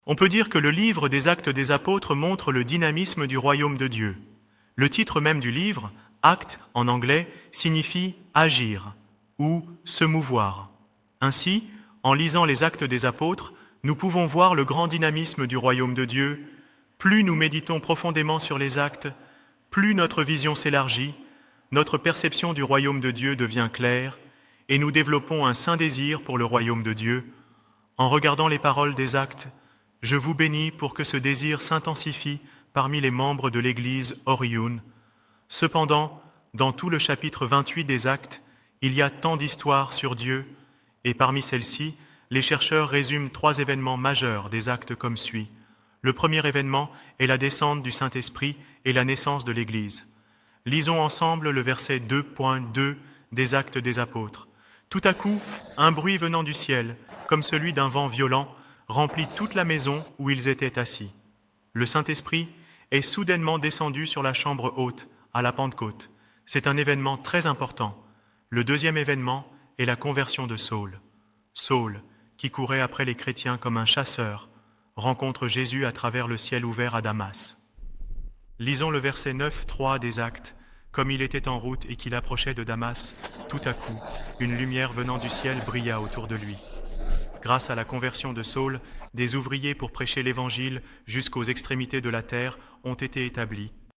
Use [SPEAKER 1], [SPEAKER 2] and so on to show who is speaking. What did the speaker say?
[SPEAKER 1] On peut dire que le livre des Actes des Apôtres montre le dynamisme du royaume de Dieu. Le titre même du livre, Actes en anglais, signifie agir ou se mouvoir. Ainsi, en lisant les Actes des Apôtres, nous pouvons voir le grand dynamisme du royaume de Dieu. Plus nous méditons profondément sur les actes, plus notre vision s'élargit, notre perception du royaume de Dieu devient claire et nous développons un saint désir pour le royaume de Dieu. En regardant les paroles des actes, je vous bénis pour que ce désir s'intensifie parmi les membres de l'Église Oriun. Cependant, dans tout le chapitre 28 des Actes, il y a tant d'histoires sur Dieu, et parmi celles-ci, les chercheurs résument 3 événements majeurs des Actes comme suit. Le premier événement est la descente du Saint-Esprit et la naissance de l'Église. Lisons ensemble le verset 2.2 des Actes des Apôtres. Tout à coup, un bruit venant du ciel, comme celui d'un vent violent, remplit toute la maison où ils étaient assis. Le Saint-Esprit est soudainement descendu sur la chambre haute, à la Pentecôte. C'est un événement très important. Le deuxième événement est la conversion de Saul. Saul, qui courait après les chrétiens comme un chasseur, rencontre Jésus à travers le ciel ouvert à Damas. Lisons le verset 9.3 des Actes. Comme il était en route et qu'il approchait de Damas, tout à coup, une lumière venant du ciel brilla autour de lui. Grâce à la conversion de Saul, des ouvriers pour prêcher l'Évangile jusqu'aux extrémités de la terre ont été établis.